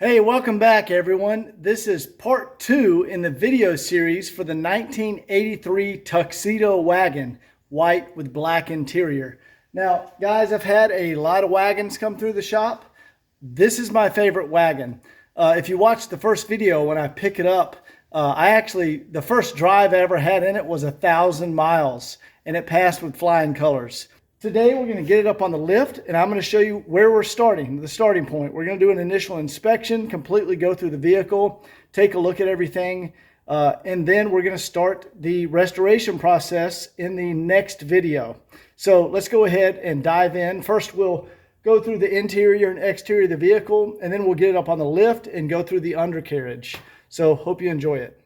Hey, welcome back everyone. This is part 2 in the video series for the 1983 Tuxedo Wagon, white with black interior. Now, guys, I've had a lot of wagons come through the shop. This is my favorite wagon. If you watched the first video when I pick it up, the first drive I ever had in it was 1,000 miles, and it passed with flying colors. Today we're going to get it up on the lift, and I'm going to show you where we're starting, the starting point. We're going to do an initial inspection, completely go through the vehicle, take a look at everything, and then we're going to start the restoration process in the next video. So let's go ahead and dive in. First we'll go through the interior and exterior of the vehicle, and then we'll get it up on the lift and go through the undercarriage. So hope you enjoy it.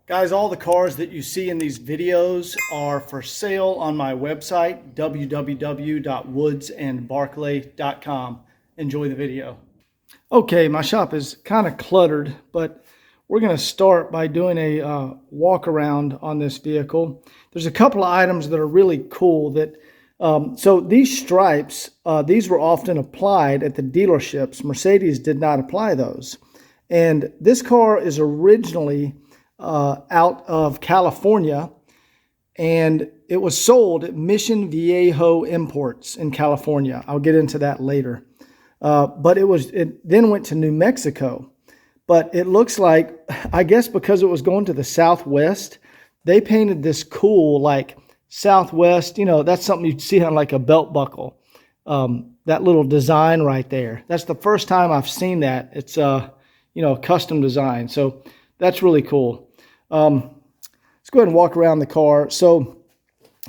Guys, all the cars that you see in these videos are for sale on my website, www.woodsandbarclay.com. Enjoy the video. Okay, my shop is kind of cluttered, but we're going to start by doing a walk around on this vehicle. There's a couple of items that are really cool that, so these stripes, these were often applied at the dealerships. Mercedes did not apply those. And this car is originally out of California, and it was sold at Mission Viejo Imports in California. I'll get into that later. But it then went to New Mexico. But it looks like, I guess because it was going to the Southwest, they painted this cool, like Southwest, you know, that's something you'd see on like a belt buckle. That little design right there. That's the first time I've seen that. It's, you know, custom design. So that's really cool. Let's go ahead and walk around the car. So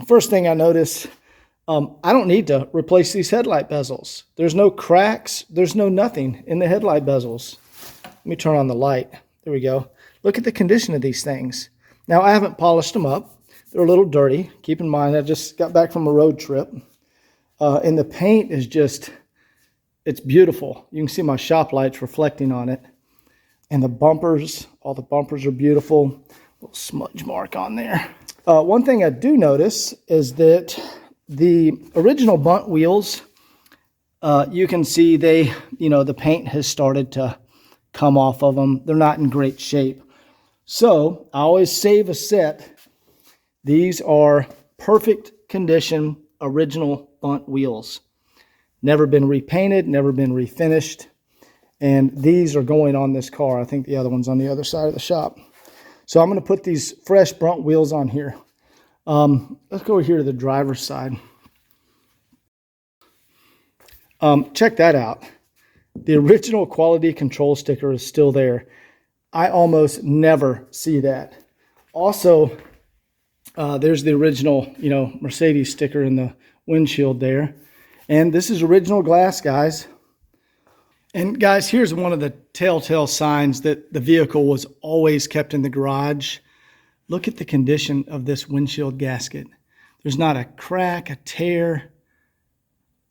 first thing I notice, I don't need to replace these headlight bezels. There's no cracks. There's no nothing in the headlight bezels. Let me turn on the light. There we go. Look at the condition of these things. Now, I haven't polished them up. They're a little dirty. Keep in mind, I just got back from a road trip. And the paint is just, it's beautiful. You can see my shop lights reflecting on it. And the bumpers, all the bumpers are beautiful. Little smudge mark on there. One thing I do notice is that the original bunt wheels, you can see they, you know, the paint has started to come off of them. They're not in great shape. So I always save a set. These are perfect condition, original bunt wheels. Never been repainted, never been refinished. And these are going on this car. I think the other one's on the other side of the shop. So I'm going to put these fresh front wheels on here. Let's go over here to the driver's side. Check that out. The original quality control sticker is still there. I almost never see that. Also, there's the original, you know, Mercedes sticker in the windshield there. And this is original glass, guys. And guys, here's one of the telltale signs that the vehicle was always kept in the garage. Look at the condition of this windshield gasket. There's not a crack, a tear.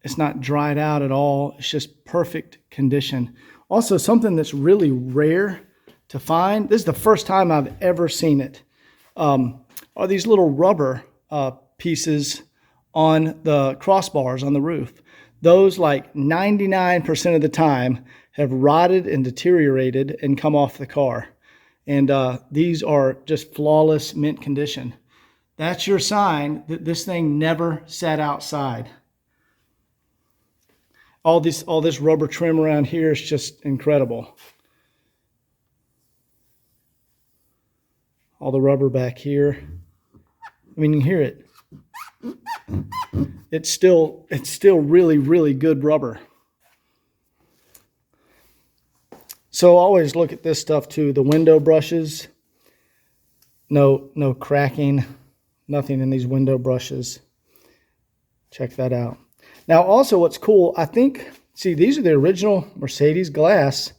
It's not dried out at all. It's just perfect condition. Also, something that's really rare to find, this is the first time I've ever seen it, are these little rubber pieces on the crossbars on the roof. Those, like 99% of the time, have rotted and deteriorated and come off the car. And these are just flawless mint condition. That's your sign that this thing never sat outside. All this rubber trim around here is just incredible. All the rubber back here. I mean, you can hear it. It's still really, really good rubber. So always look at this stuff too. The window brushes, no cracking, nothing in these window brushes. Check that out. Now also what's cool, I think, see, these are the original Mercedes glass,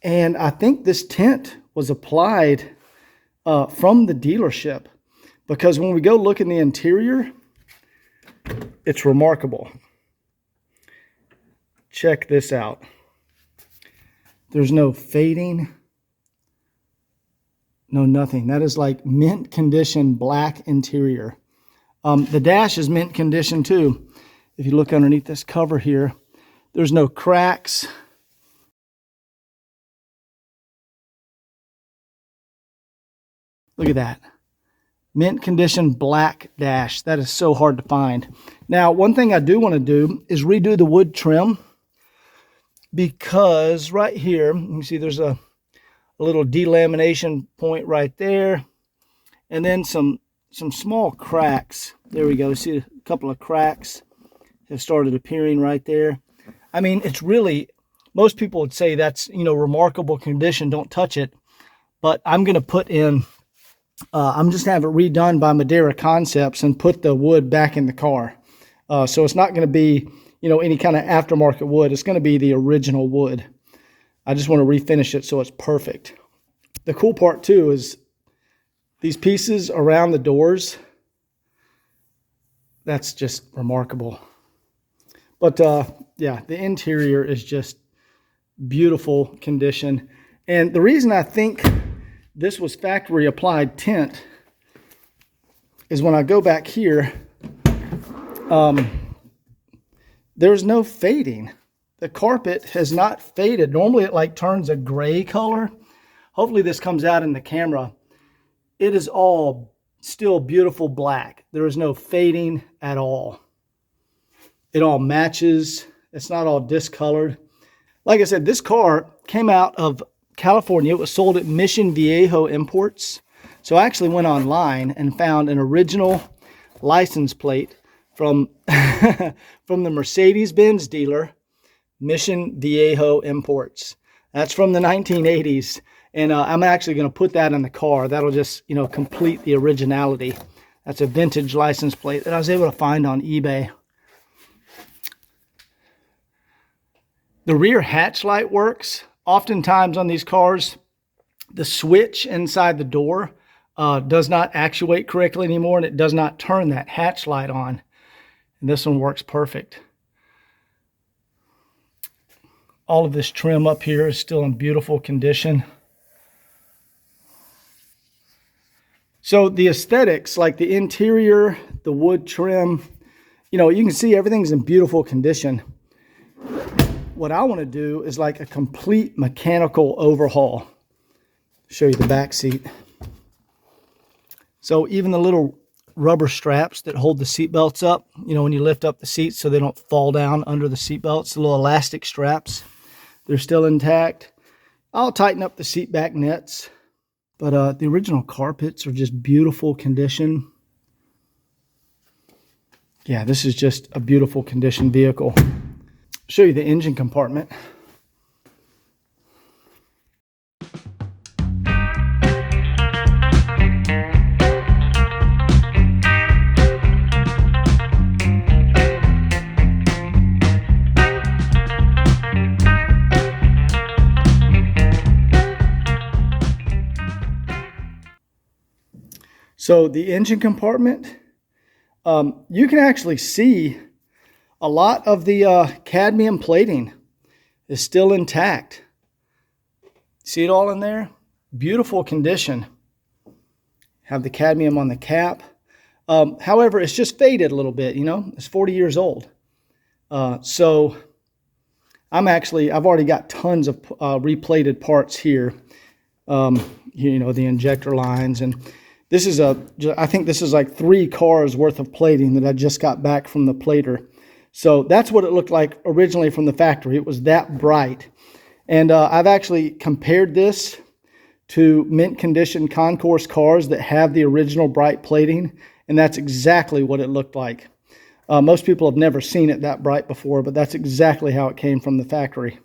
and I think this tint was applied from the dealership, because when we go look in the interior, it's remarkable. Check this out. There's no fading, no nothing. That is like mint condition black interior. The dash is mint condition too. If you look underneath this cover here, there's no cracks. Look at that. Mint condition black dash. That is so hard to find. Now, one thing I do want to do is redo the wood trim, because right here, you can see there's a little delamination point right there, and then some small cracks. There we go. See a couple of cracks have started appearing right there. I mean, it's really, most people would say that's, you know, remarkable condition, don't touch it. But I'm going to put in, I'm just going to have it redone by Madeira Concepts and put the wood back in the car. So it's not going to be, you know, any kind of aftermarket wood. It's going to be the original wood. I just want to refinish it so it's perfect. The cool part too is these pieces around the doors. That's just remarkable. But yeah, the interior is just beautiful condition. And the reason I think this was factory applied tint is when I go back here, there's no fading. The carpet has not faded. Normally it like turns a gray color. Hopefully this comes out in the camera. It is all still beautiful black. There is no fading at all. It all matches. It's not all discolored. Like I said, this car came out of California. It was sold at Mission Viejo Imports. So I actually went online and found an original license plate from, from the Mercedes-Benz dealer, Mission Viejo Imports. That's from the 1980s. And I'm actually going to put that in the car. That'll just, you know, complete the originality. That's a vintage license plate that I was able to find on eBay. The rear hatch light works. Oftentimes on these cars, the switch inside the door does not actuate correctly anymore, and it does not turn that hatch light on. And this one works perfect. All of this trim up here is still in beautiful condition. So the aesthetics, like the interior, the wood trim, you know, you can see everything's in beautiful condition. What I want to do is like a complete mechanical overhaul. Show you the back seat. So even the little rubber straps that hold the seat belts up, you know, when you lift up the seats so they don't fall down under the seat belts, the little elastic straps, they're still intact. I'll tighten up the seat back nets, but the original carpets are just beautiful condition. Yeah, this is just a beautiful condition vehicle. Show you the engine compartment. So the engine compartment, you can actually see a lot of the cadmium plating is still intact. See it all in there? Beautiful condition. Have the cadmium on the cap. However, it's just faded a little bit, you know. It's 40 years old. So I've already got tons of replated parts here. You know, the injector lines, and this is I think this is like 3 cars worth of plating that I just got back from the plater. So that's what it looked like originally from the factory. It was that bright. And I've actually compared this to mint condition concourse cars that have the original bright plating, and that's exactly what it looked like. Most people have never seen it that bright before, but that's exactly how it came from the factory.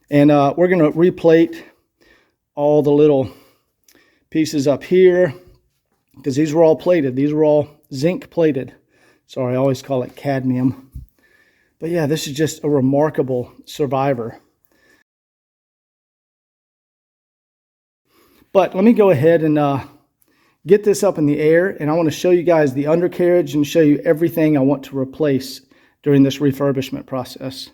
And we're going to replate all the little pieces up here, because these were all plated. These were all zinc plated. Sorry, I always call it cadmium. But yeah, this is just a remarkable survivor. But let me go ahead and get this up in the air, and I want to show you guys the undercarriage and show you everything I want to replace during this refurbishment process.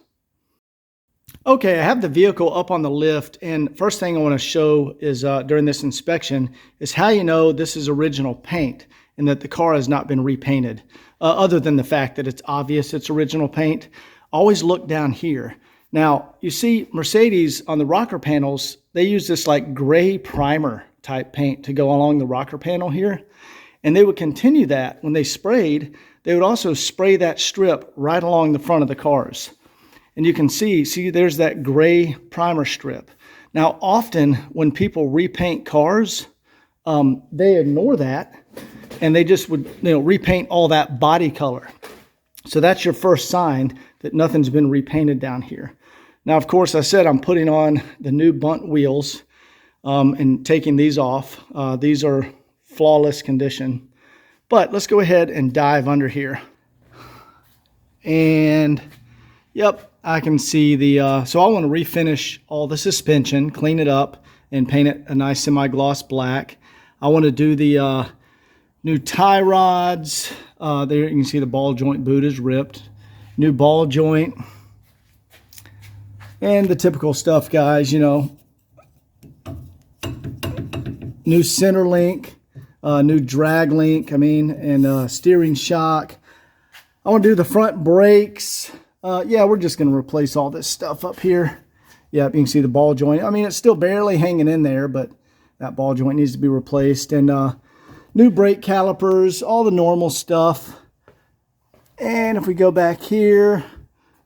Okay, I have the vehicle up on the lift, and first thing I want to show is during this inspection is how you know this is original paint. and that the car has not been repainted, other than the fact that it's obvious it's original paint. Always look down here. Now, you see Mercedes on the rocker panels, they use this like gray primer type paint to go along the rocker panel here. And they would continue that when they sprayed. They would also spray that strip right along the front of the cars. And you can see there's that gray primer strip. Now, often when people repaint cars, they ignore that and they just would, repaint all that body color. So that's your first sign that nothing's been repainted down here. Now, of course, I said I'm putting on the new bunt wheels and taking these off. These are flawless condition. But let's go ahead and dive under here. And, yep, I can see the... so I want to refinish all the suspension, clean it up, and paint it a nice semi-gloss black. I want to do the new tie rods. There you can see the ball joint boot is ripped. New ball joint. And the typical stuff, guys, New center link, new drag link, and steering shock. I want to do the front brakes. Yeah, we're just going to replace all this stuff up here. Yeah, you can see the ball joint. It's still barely hanging in there, but that ball joint needs to be replaced. And new brake calipers, all the normal stuff. And if we go back here,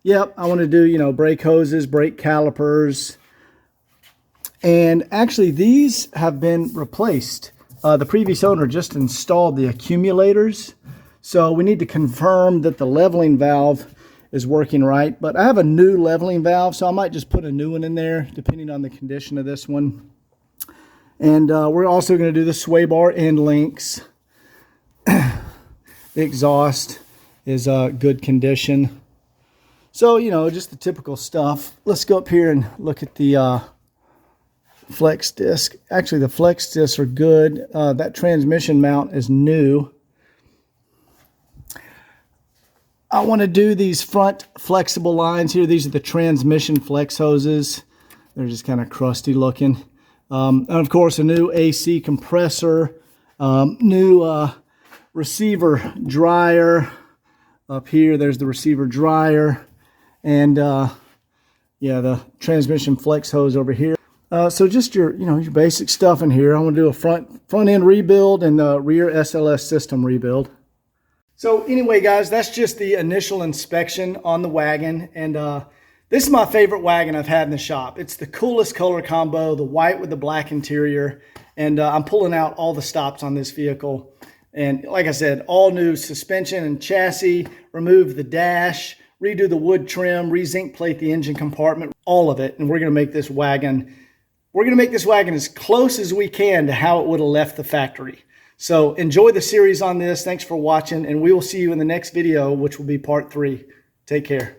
yep, I want to do, brake hoses, brake calipers. And actually, these have been replaced. The previous owner just installed the accumulators. So we need to confirm that the leveling valve is working right. But I have a new leveling valve, so I might just put a new one in there, depending on the condition of this one. And we're also going to do the sway bar end links. The exhaust is good condition. So, just the typical stuff. Let's go up here and look at the flex disc. Actually, the flex discs are good. That transmission mount is new. I want to do these front flexible lines here. These are the transmission flex hoses. They're just kind of crusty looking. And of course, a new AC compressor, new receiver dryer. Up here, there's the receiver dryer. And yeah, the transmission flex hose over here. So just your basic stuff in here. I want to do a front end rebuild and the rear SLS system rebuild. So anyway, guys, that's just the initial inspection on the wagon. And this is my favorite wagon I've had in the shop. It's the coolest color combo, the white with the black interior. And I'm pulling out all the stops on this vehicle. And like I said, all new suspension and chassis, remove the dash, redo the wood trim, re-zinc plate the engine compartment, all of it. And we're going to make this wagon as close as we can to how it would have left the factory. So enjoy the series on this. Thanks for watching, and we will see you in the next video, which will be part 3. Take care.